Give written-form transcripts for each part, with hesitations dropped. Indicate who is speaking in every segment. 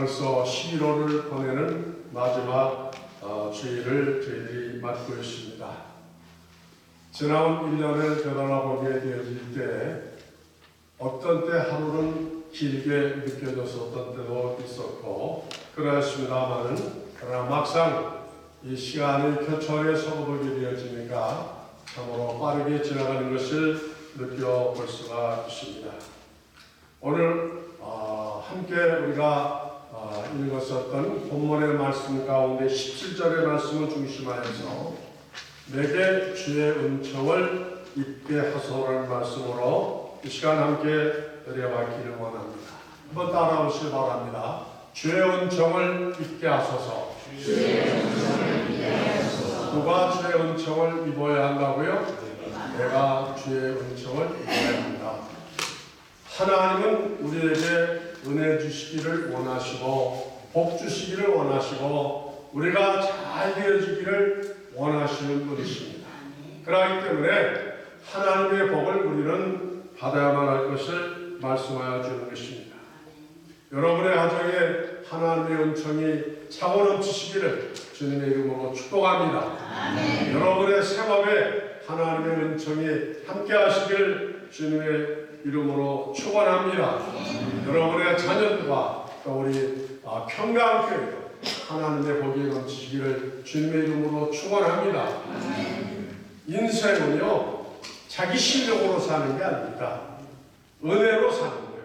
Speaker 1: 벌써 11월을 보내는 마지막 주일을 저희들이 맞고 있습니다. 지나온 1년을 되돌아보게 되어질 때 어떤 때 하루는 길게 느껴져서 어떤 때도 있었고 그렇습니다마는 그러나 막상 이 시간이 교차에 서보게 되어지니까 참으로 빠르게 지나가는 것을 느껴볼 수가 있습니다. 오늘 함께 우리가 읽었었던 본문의 말씀 가운데 17절의 말씀을 중심하여서 내게 주의 은총을 입게 하소서라는 말씀으로 이 시간 함께 드려봤기를 원합니다. 한번 따라오시기 바랍니다. 주의 은총을 입게 하소서. 누가 주의 은총을 입어야 한다고요? 내가 주의 은총을 입어야 한다. 하나님은 우리에게 은혜 주시기를 원하시고 복 주시기를 원하시고 우리가 잘 되어지기를 원하시는 분이십니다. 그렇기 때문에 하나님의 복을 우리는 받아야만 할 것을 말씀하여 주는 것입니다. 여러분의 가정에 하나님의 은총이 차고 넘치시기를 주님의 이름으로 축복합니다. 아멘. 여러분의 생업에 하나님의 은총이 함께 하시기를 주님의 이름으로 축원합니다. 여러분의 자녀들과 또 우리 평강교회도 하나님의 복이 넘치시기를 주님의 이름으로 축원합니다. 인생은요 자기 실력으로 사는 게 아닙니다. 은혜로 사는 거예요.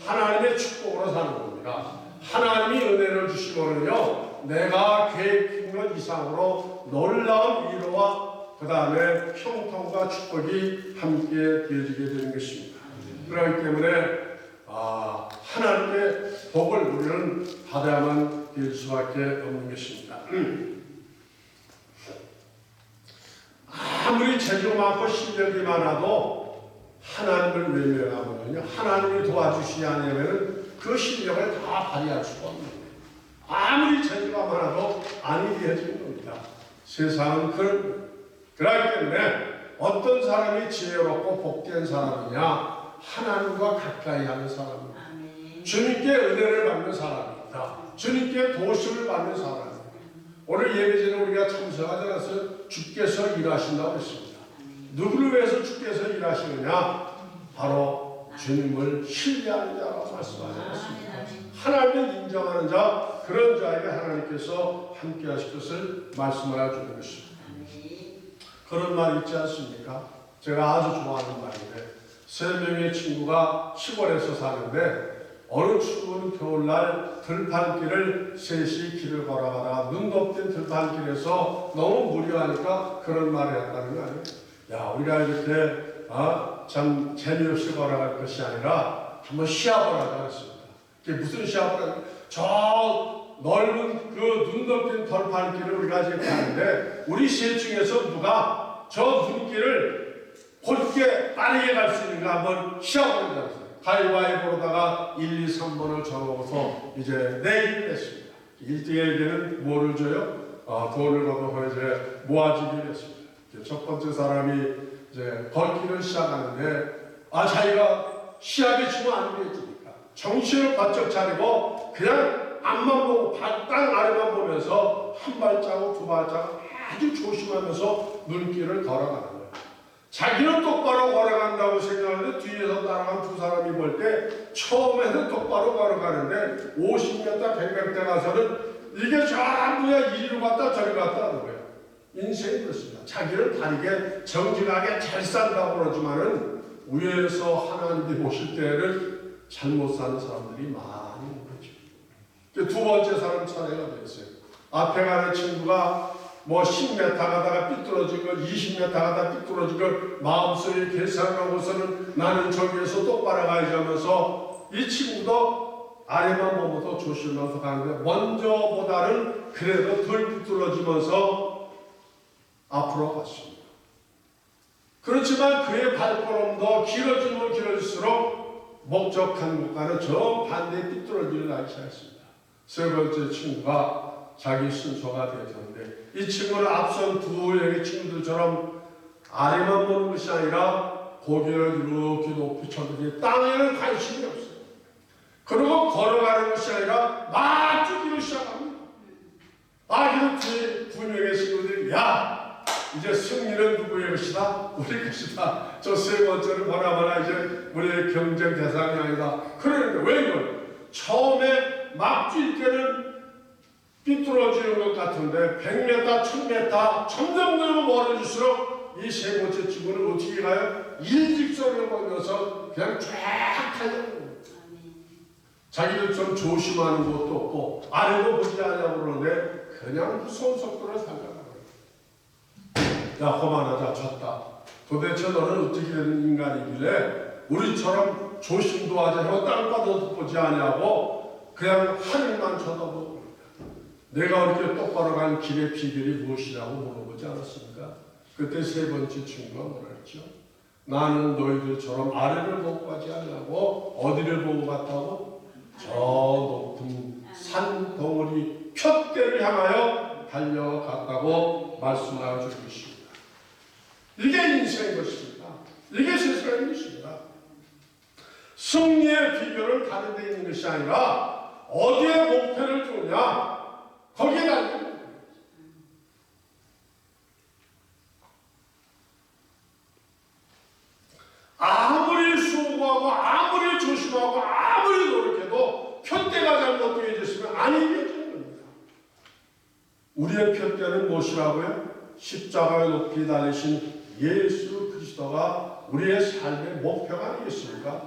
Speaker 1: 하나님의 축복으로 사는 겁니다. 하나님이 은혜를 주시면요 내가 계획한 것 이상으로 놀라운 위로와 그 다음에 형통과 축복이 함께 되어지게 되는 것입니다. 그렇기 때문에 하나님의 복을 우리는 받아야만 될 수밖에 없는 것입니다. 아무리 재주 많고 실력이 많아도 하나님을 외면하면요 하나님이 도와주시지 않으면 그 실력을 다 발휘할 수가 없는 거예요. 아무리 재주가 많아도 아니 되어지는 겁니다. 세상은 그런 거예요. 그렇기 때문에 어떤 사람이 지혜롭고 복된 사람이냐 하나님과 가까이 하는 사람입니다. 주님께 은혜를 받는 사람입니다. 주님께 도심을 받는 사람입니다. 오늘 예배전에 우리가 참석하지 않아서 주께서 일하신다고 했습니다. 누구를 위해서 주께서 일하시느냐? 바로 주님을 신뢰하는 자라고 말씀하셨습니다. 하나님을 인정하는 자, 그런 자에게 하나님께서 함께 하실 것을 말씀하여 주는 것입니다. 그런 말 있지 않습니까? 제가 아주 좋아하는 말인데 3명의 친구가 시골에서 사는데 어느 추운 겨울날 들판길을 셋이 길을 걸어가다가 눈 덮인 들판길에서 너무 무료하니까 그런 말을 했다는 거 아니에요? 야, 우리가 이렇게 참 재미없이 걸어갈 것이 아니라 한번 시합을 하자 했습니다. 그게 무슨 시합을 하냐? 저 넓은 그 눈 덮인 들판길을 우리가 지금 가는데 우리 셋 중에서 누가 저 눈길을 곧게 빠르게 갈 수 있는가 한번 시합을 하자. 가위바위보로다가 1, 2, 3번을 정하고서 이제 내기를 했습니다. 1등에게는 뭐를 줘요? 돈을 얻어서 이제 모아주기를 했습니다. 첫 번째 사람이 이제 걷기를 시작하는데 자기가 시합에 지면 안 되겠습니까? 정신을 바짝 차리고 그냥 앞만 보고 땅 아래만 보면서 한 발자국 두 발자국 아주 조심하면서 눈길을 걸어가는 거예요. 자기는 똑바로 걸어간다고 생각하는데 뒤에서 따라간 두 사람이 볼 때 처음에는 똑바로 걸어가는데 50m, 100m 가서는 이게 전부야 이리로 갔다 저리 갔다 하는 거예요. 인생이 그렇습니다. 자기를 다르게 정직하게 잘 산다고 그러지만은 위에서 하나님이 보실 때를 잘못 사는 사람들이 많이 있는 거죠. 두 번째 사람 차례가 됐어요. 앞에 가는 친구가 뭐 10m 가다가 삐뚤어지고 20m 가다가 삐뚤어지고 마음속에 계산하고서는 나는 저기에서 똑바로 가야지 하면서 이 친구도 아래만 보면서 조심하면서 가는데 먼저보다는 그래도 덜 삐뚤어지면서 앞으로 갔습니다. 그렇지만 그의 발걸음도 길어지면 길어질수록 목적한 곳과는 정반대 삐뚤어지는 나기 시작했습니다. 세 번째 친구가 자기 순서가 되었는데 이 친구는 앞선 두 명의 친구들처럼 아래만 보는 것이 아니라 고개를 이렇게 높이 쳐들니 땅에는 관심이 없어요. 그리고 걸어가는 것이 아니라 막 이제 승리는 누구의 것이다? 우리 것이다. 저 세 번째는 보나마나 이제 우리의 경쟁 대상이 아니다. 그러는데 왜 이걸? 처음에 막 뛸 때는 삐뚤어지는 것 같은데 100m, 1000m 점점 멀어질수록 이 세 번째 친구는 어떻게 가요? 일직선을 걸면서 그냥 쫙 달려요. 자기들 좀 조심하는 것도 없고 아래도 보지 않냐고 그러는데 그냥 무서운 속도를 살려가요. 야, 그만하자. 졌다. 도대체 너는 어떻게 되는 인간이길래 우리처럼 조심도 하지 않고 땅바닥도 보지 않냐고 그냥 하늘만 쳐다보고 내가 이렇게 똑바로 간 길의 비결이 무엇이라고 물어보지 않았습니까? 그때 세 번째 친구가 뭐라 했죠? 나는 너희들처럼 아래를 보고 가지 않냐고. 어디를 보고 갔다고? 저 높은 산 덩어리 푯대를 향하여 달려갔다고 말씀하여 주는 것입니다. 이게 인생인 것입니다. 이게 세상인 것입니다. 승리의 비결은 다른 데 있는 것이 아니라 어디에 목표를 두느냐 거기에 달려 있는 거예요. 아무리 수고하고 아무리 조심하고 아무리 노력해도 푯대가 잘못되어졌으면 안 이겨지는 겁니다. 우리의 푯대는 무엇이라고요? 십자가에 높이 달리신 예수 그리스도가 우리의 삶의 목표가 아니겠습니까?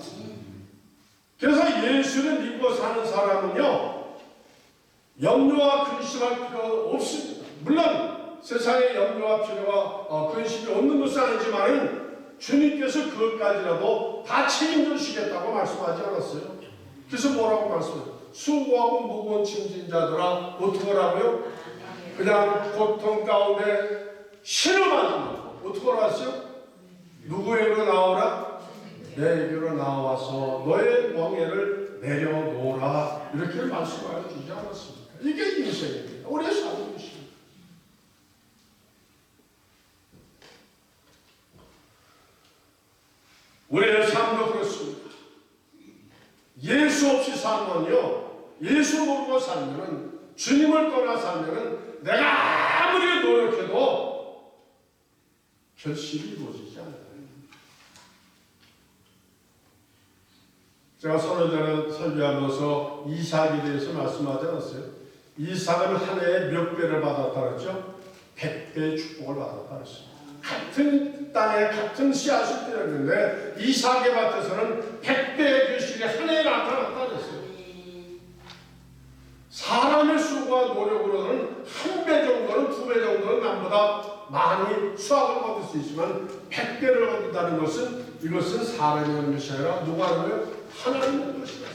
Speaker 1: 그래서 예수를 믿고 사는 사람은요 염려와 근심할 필요가 없습니다. 물론 세상에 염려와 필요가 근심이 없는 것은 아니지만 주님께서 그것까지라도 다 책임져 주시겠다고 말씀하지 않았어요. 그래서 뭐라고 말씀해요? 수고하고 무거운 짐진 자들아 어떻게 하라고요? 그냥 고통 가운데 신음하지 말고 어떻게 하라고요? 누구에게로 나오라? 내게로 나와서 너의 멍에를 내려놓으라. 이렇게 말씀하여 주지 않았습니까? 이게 인생입니다. 우리의 삶인 것입니다. 우리의 삶도 그렇습니다. 예수 없이 살면요, 예수 모르고 살면은, 주님을 떠나 살면은 내가 아무리 노력해도 결실이 이루어지지 않아요. 제가 서너 전에 설교하면서 이삭에 대해서 말씀하지 않았어요? 이삭은 한 해에 몇 배를 받았다 그랬죠? 100배의 축복을 받았다 그랬어요. 같은 땅에 같은 씨앗을 떼었는데 이삭의 밭에서는 100배의 결실이 한 해에 나타났다 그랬어요. 사람의 수고와 노력으로는 1배 정도는 2배 정도는 남보다 많이 수확을 얻을 수 있지만 100배를 얻는다는 것은 이것은 사람이 하는 것이 아니라 누가 하는 거예요? 하나님이 하는 것이다.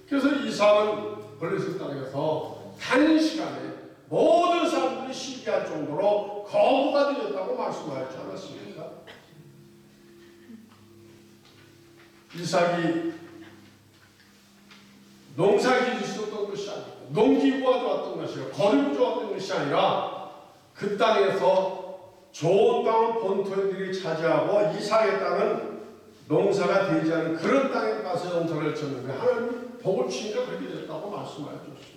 Speaker 1: 그래서 이삭은 블레셋 땅에서 단시간에 모든 사람들이 시기할 정도로 거부가 되었다고 말씀하였지 않았습니까? 이삭이 농사기이 있었던 것이 아니라 농기구가 좋았던 것이 아니라 거름이 좋았던 것이 아니라 그 땅에서 좋은 땅을 본토인들이 차지하고 이삭의 땅은 농사가 되지 않은 그런 땅에 가서 농사를 쳤는데 하나님이 복을 주시니까 그렇게 됐다고 말씀하여 주셨습니다.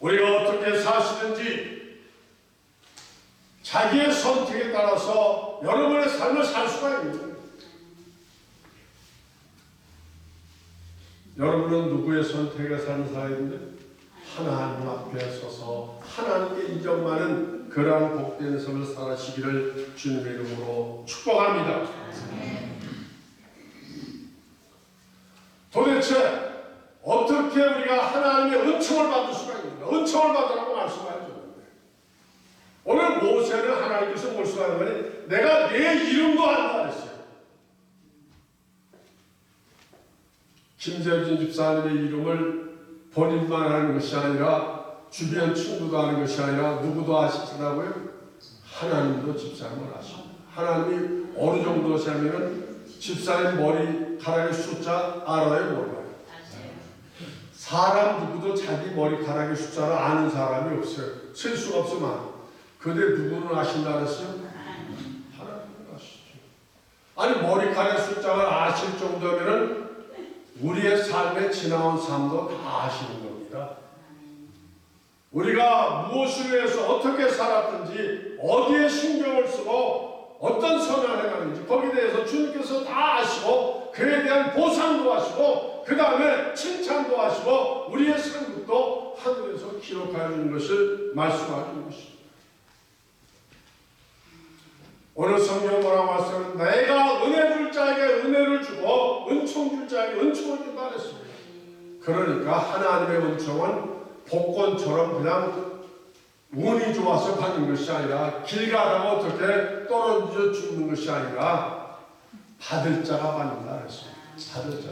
Speaker 1: 우리가 어떻게 사시든지 자기의 선택에 따라서 여러분의 삶을 살 수가 있는, 여러분은 누구의 선택에 사는 사람인데 하나님 앞에 서서 하나님께 인정받는 그러한 복된 삶을 살아시기를 주님의 이름으로 축복합니다. 도대체 어떻게 우리가 하나님의 은총을 받을 수가 있는가? 은총을 받으라고 말씀하셨는데 오늘 모세는 하나님께서 말씀하는 거니 내가 내 이름도 안다 그랬어요. 김재진 집사님의 이름을 본인만 아는 것이 아니라 주변 친구도 아는 것이 아니라 누구도 아시더라고요. 하나님도 집사님을 아십니다. 하나님이 어느 정도 되면 집사님 머리카락의 숫자 알아요, 몰라요? 사람 누구도 자기 머리카락의 숫자를 아는 사람이 없어요. 셀 수가 없으면. 근데 누구는 아신다 그랬어요? 하나님. 아니 머리카락 숫자를 아실 정도면은 우리의 삶에 지나온 삶도 다 아시는 겁니다. 우리가 무엇을 위해서 어떻게 살았든지 어디에 신경을 쓰고 어떤 선언을 해가는지 거기에 대해서 주님께서 다 아시고 그에 대한 보상도 하시고 그 다음에 칭찬도 하시고 우리의 상급도 하늘에서 기록하여 주는 것을 말씀하시는 것입니다. 오늘 성경 뭐라고 하셨어요? 내가 은혜 줄 자에게 은혜를 주고 은총 줄 자에게 은총을 준다 그랬습니다. 그러니까 하나님의 은총은 복권처럼 그냥 운이 좋아서 받는 것이 아니라 길 가다가 어떻게 떨어져 죽는 것이 아니라 받을 자가 받는다 그랬습니다. 받을 자,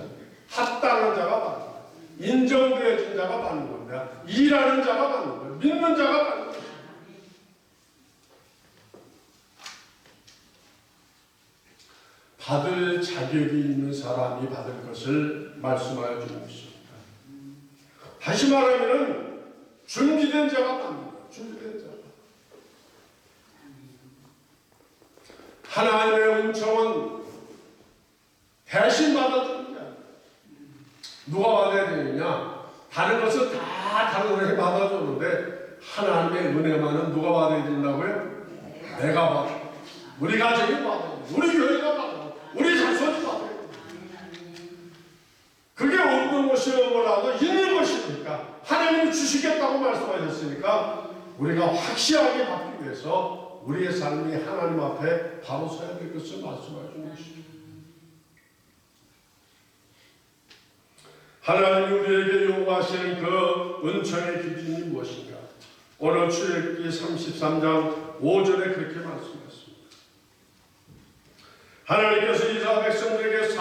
Speaker 1: 합당한 자가 받는 거예요. 인정되어진 자가 받는 겁니다. 일하는 자가 받는 거예요. 믿는 자가 받는 거예요. 받을 자격이 있는 사람이 받을 것을 말씀하여 주는 것입니다. 다시 말하면 준비된 자가 받는 거예요. 준비된 자가. 하나님의 은총은 대신 받아주는 게 아니에요. 누가 받아야 되느냐? 다른 것은 다 다른 은혜 받아주는데 하나님의 은혜만은 누가 받아야 된다고요? 내가 받아. 우리 가정이 받아. 우리 교회가 받아. 우리 자손이 받아요. 그게 없는 것이라도 있는 것이니까 하나님이 주시겠다고 말씀하셨으니까 우리가 확실하게 받기 위해서 우리의 삶이 하나님 앞에 바로 서야 될 것을 말씀해 주는 것입니다. 하나님이 우리에게 요구하시는 그 은총의 기준이 무엇인가? 오늘 출애굽기 33장 5절에 그렇게 말씀하셨습니다. 하나님께서 이스라엘 백성들에게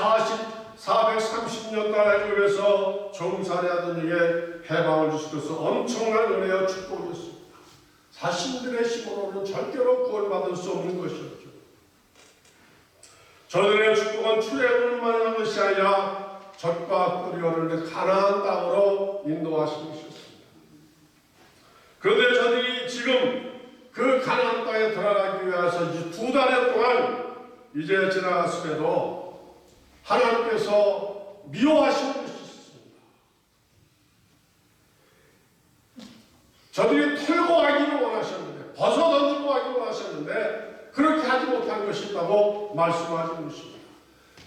Speaker 1: 430년 동안 애굽에서 종살이하던 중에 해방을 주시고서 엄청난 은혜와 축복이었습니다. 자신들의 힘으로는 절대로 구원받을 수 없는 것이었죠. 저들의 축복은 출애굽만 한 것이 아니라 젖과 꿀이 흐르는 가나안 땅으로 인도하신 것이었습니다. 그런데 저들이 지금 그 가나안 땅에 들어가기 위해서 이제 2달여 동안 이제 지나갔음에도 하나님께서 미워하시는 것이 있습니다. 저들이 털고 가기를 원하셨는데 벗어던지고 가기를 원하셨는데 그렇게 하지 못한 것이 있다고 말씀하시는 것입니다.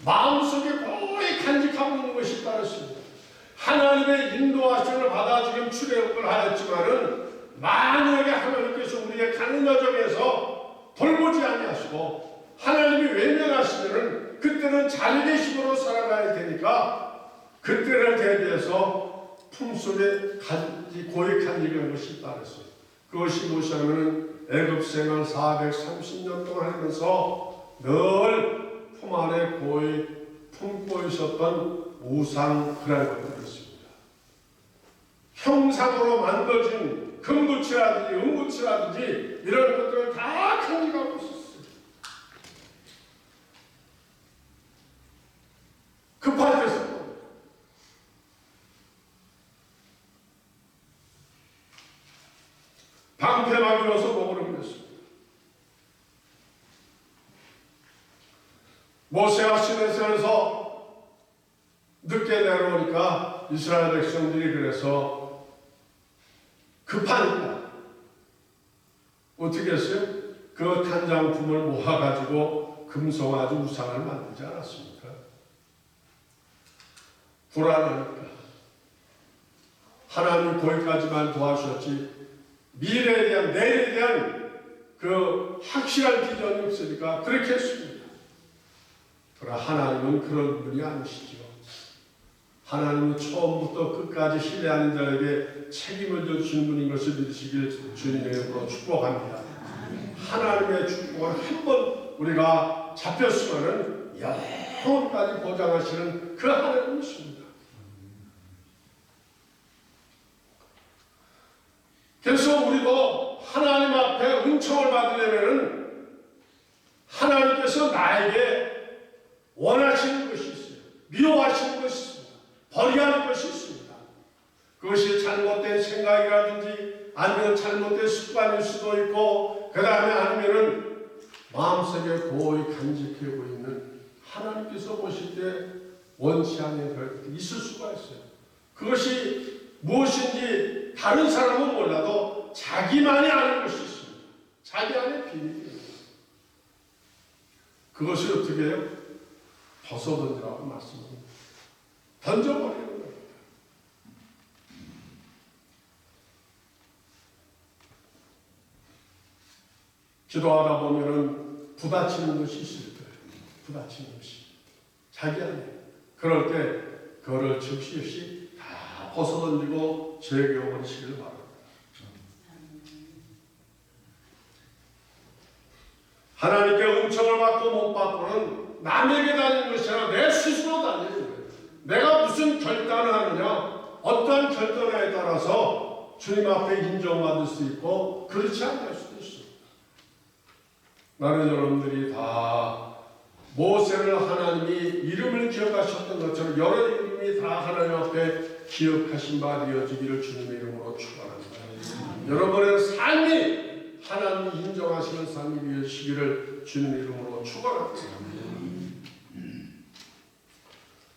Speaker 1: 마음속에 거의 간직하고 있는 것이 있다고 했습니다. 하나님의 인도하심을 받아 지금 출애굽을 하였지만은 만약에 하나님께서 우리의 가는 여정에서 돌보지 아니하시고 하나님이 외면하시면은 그때는 자기의 힘으로 살아가야 되니까 그때를 대비해서 품속에 고이 간직한 것이 있다 그랬어요. 그것이 무엇이냐면은 애굽 생활 430년 동안 하면서 늘 품 안에 고이 품고 있었던 우상 그라이브였습니다. 형상으로 만들어진 금붙이라든지 은붙이라든지 이런 것들을 다 간직하고 있었어요. 급할 때서 방패막이로서 목을 옮겼습니다. 모세가 시내산에서 늦게 내려오니까 이스라엘 백성들이 그래서 급하니까 어떻게 했어요? 그 탄장품을 모아가지고 금송아지 우상을 만들지 않았습니까? 불안하니까 하나님 거기까지만 도와주셨지 미래에 대한 내일에 대한 그 확실한 비전이 없으니까 그렇게 했습니다. 그러나 하나님은 그런 분이 아니시죠. 하나님은 처음부터 끝까지 신뢰하는 자에게 책임을 주시는 분인 것을 믿으시길 주님의 이름으로 축복합니다. 하나님의 축복은 한 번 우리가 잡혔으면은 영원까지 보장하시는 그 하나님이십니다. 그래서 우리도 하나님 앞에 은총을 받으려면 하나님께서 나에게 원하시는 것이 있어요. 미워하시는 것이 있습니다. 버려야 할 것이 있습니다. 그것이 잘못된 생각이라든지 아니면 잘못된 습관일 수도 있고 그 다음에 아니면은 마음속에 고이 간직하고 있는 하나님께서 보실 때 원치 않는 결정이 있을 수가 있어요. 그것이 무엇인지 다른 사람은 몰라도 자기만이 아는 것이 있습니다. 자기 안에 비밀이에요. 그것이 어떻게 해요? 벗어던지라고 말씀합니다. 던져버리는 겁니다. 기도하다 보면은 부딪히는 것이 있을 거예요. 부딪히는 것이. 자기 안에. 그럴 때 그거를 즉시 없이 다 벗어던지고 제거하시기를 바랍니다. 하나님께 은총을 받고 못 받고는 남에게 다니는 것이 아니라 내 스스로 다니는 거예요. 내가 무슨 결단을 하느냐, 어떠한 결단에 따라서 주님 앞에 인정받을 수 있고 그렇지 않을 수도 있어요. 나는 여러분들이 다 모세를 하나님이 이름을 기억하셨던 것처럼 여러 이름이 다 하나님 앞에 기억하신 바 되어지기를 주님의 이름으로 축원합니다. 여러분의 삶이 하나님이 인정하시는 삶이 되시기를 주님의 이름으로 축원합니다.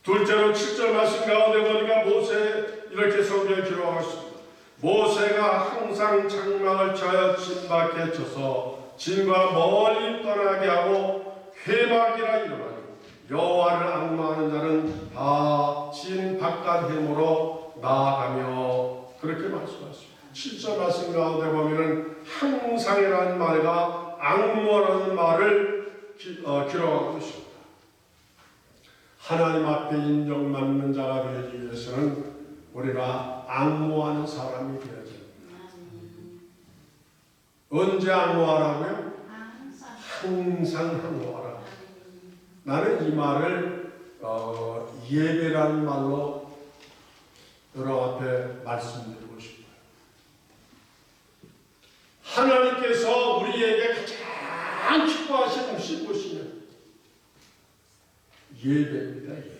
Speaker 1: 둘째로 7절 말씀 가운데 보니까 모세 이렇게 성경에 기록하셨습니다. 모세가 항상 장막을 쳐야 진 밖에 쳐서 진과 멀리 떠나게 하고 회막이라 이르나니 여호와를 앙망하는 자는 다 진 바깥 해무로 나아가며 그렇게 말씀하십니다. 7절 말씀 가운데 보면은 항상이라는 말과 앙무라는 말을 기록하고 있습니다. 하나님 앞에 인정받는 자가 되기 위해서는 우리가 앙무하는 사람이 되어야 됩니다. 언제 앙무하라고요? 항상 앙무하라. 나는 이 말을 예배라는 말로 여러분 앞에 말씀드리고 싶어요. 하나님께서 우리에게 가장 기뻐하시는 것이 무엇이냐? 예배입니다. 예배.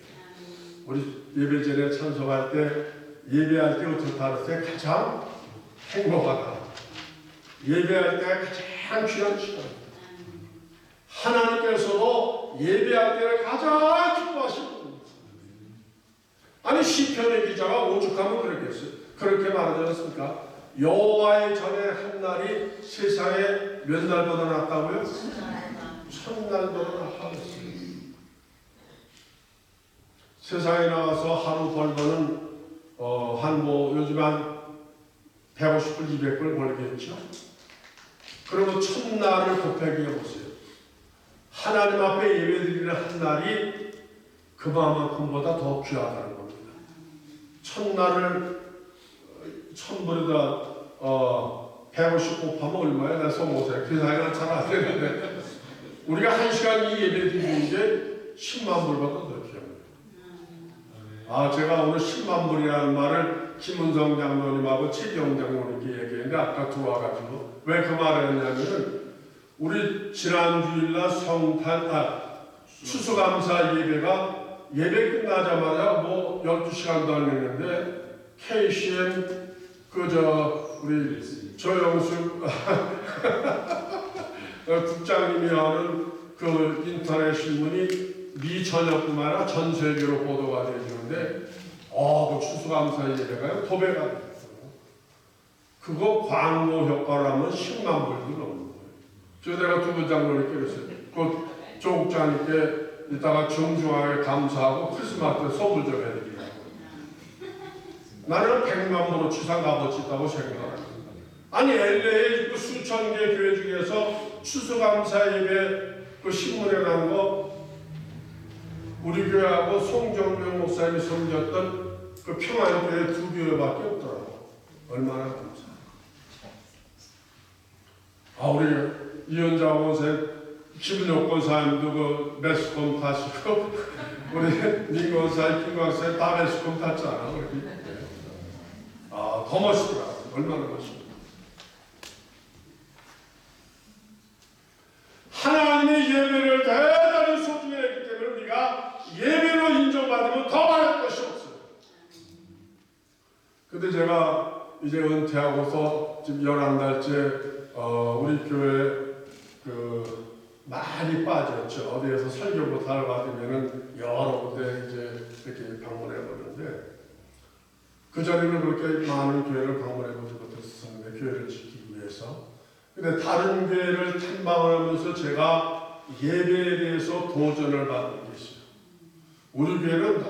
Speaker 1: 우리 예배 전에 참석할 때 예배할 때 어떻게 하세요? 가장 행복하다. 예배할 때가 가장 귀한 시간입니다. 하나님께서도 예배할 때를 가장 기뻐하시는 겁니다. 아니 시편의 기자가 오죽하면 그랬겠어요. 그렇게 말하지 않습니까? 여호와의 전에 한 날이 세상에 몇 날보다 낫다고요? 천날보다 낫다고요. 세상에 나와서 하루 벌거는 요즘 한 150불, 200불 벌겠죠? 그러면 천날을 곱하기 해보세요. 하나님 앞에 예배드리는 한 날이 그만큼보다 더 귀하다는 겁니다. 천날을 1000불에다 150 곱하면 얼마야? 내가 써보세요. 그 사이가 잘 안 되는데 우리가 1시간 이 예배드리는 게 10만 불보다 더 귀합니다. 제가 오늘 10만 불이라는 말을 김은성 장로님하고 최경 장로님께 얘기했는데 아까 들어와가지고 왜 그 말을 했냐면은 우리 지난 주일날 추수감사 예배가 예배 끝나자마자 12시간도 안 됐는데 KCM 우리 조영수 국장님이 하는 그 인터넷 신문이 미 전역뿐만 아니라 전 세계로 보도가 되는데 그 추수감사 예배가 도배가 됐어요. 그거 광고 효과를 하면 10만 불도 넘는 거예요. 내가 두 부장님께 그랬어요. 그 조국장님께 이따가 정중하게 감사하고 크리스마스 때 선물 좀 해드리라고. 나는 100만 불로 추상 값어치 있다고 생각합니다. 아니 LA에 수천 개 교회 중에서 추수감사 예배 그 신문에 난 거 우리 교회하고 송정명 목사님이 섬겼던 그 평안교회 두 교회밖에 없더라고. 얼마나 감사해요. 우리 이현자 원생 김은옥 권사님도 그 매스컴 타시고 우리 민권사님 김광사님 다 매스컴 탔잖아. 더 멋있더라고. 얼마나 멋있어. 하나님의 예배를 대단히 소중히 했기 때문에 우리가 예배로 인정받으면 더 바랄 것이 없어요. 근데 제가 이제 은퇴하고서 지금 11달째 우리 교회 많이 빠졌죠. 어디에서 설교부터 하러 받으면은 여러 군데 이제 이렇게 방문해 보는데, 그전에는 그렇게 많은 교회를 방문해 보지 못했었는데, 교회를 지키기 위해서. 근데 다른 교회를 탐방을 하면서 제가 예배에 대해서 도전을 받은 게 있어요. 우리 교회는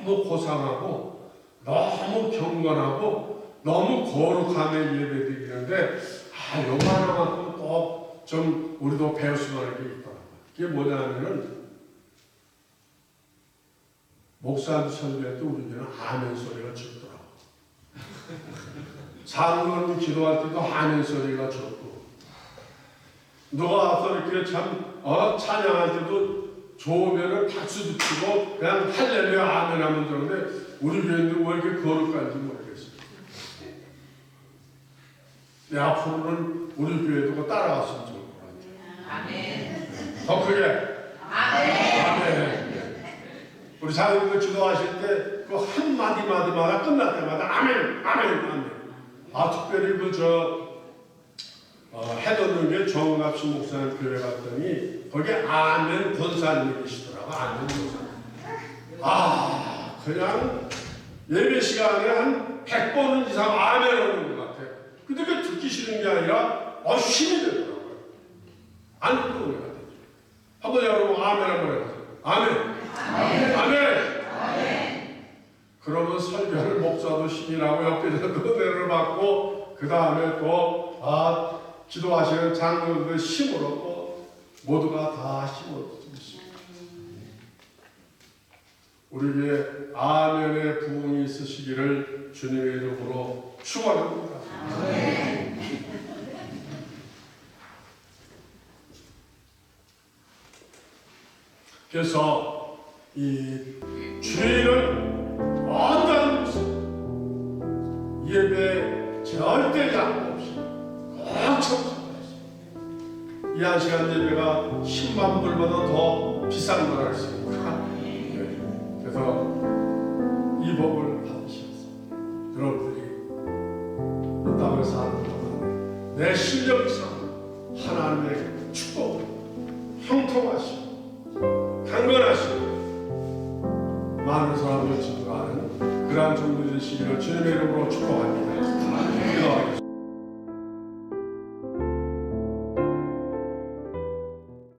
Speaker 1: 너무 고상하고 너무 경건하고 너무 거룩함에 예배드리는데, 요만하만큼 꼭 좀 우리도 배웠으면 하는 게 있더라고요. 그게 뭐냐면은, 목사한테 설교할 때 우리 교회는 아멘 소리가 적더라고. 상근 기도할 때도 아멘 소리가 적고, 누가 와서 이렇게 참 찬양할 때도 좋으면은 박수도 치고 그냥 할렐루야 아멘 하면 되는데, 우리 교회는 왜 이렇게 거룩한지 모르겠어요. 내 앞으로는 우리 교회도 따라갔으면 좋을 것 같아요.
Speaker 2: 아멘.
Speaker 1: 더 크게.
Speaker 2: 아멘.
Speaker 1: 아멘. 우리 자녀들 기도하실 때 그 한마디마다 끝날 때마다 아멘, 아멘, 아멘. 특별히 해돋는 게 정갑수 목사님 교회 갔더니 거기에 아멘 권사님이 계시더라고. 아멘 권사님. 그냥 예배 시간에 한 100번은 이상 아멘 하는 것 같아. 근데 그 듣기 싫은 게 아니라 힘이 되더라고요. 안 듣는 것 같아요. 한번 여러분 아멘 한번 해보세요. 아멘. 아멘. 아멘. 그러면 설교를 목사도 힘이 나고 옆에서 은혜를 받고, 그 다음에 또 기도하시는 장로들 힘으로 또 모두가 다 힘을 얻습니다. 우리에게 아멘의 부흥이 있으시기를 주님의 이름으로 축원합니다. 그래서 이 주일은 어떤 예배 절대 양보 없이 꼭 참석하십시오. 이 한 시간 예배가 10만 불보다 더 비싼 걸 알았습니다. 그래서 이 복을 받으셔서 여러분들이 이 땅을 사는 동안 내 실력 이상 하나님의 축복을 형통하시고 강건하시고 많은 사람들 증거하는 그러한 종들이 되시기를 주님의 이름으로 축복합니다. 기도하겠습니다.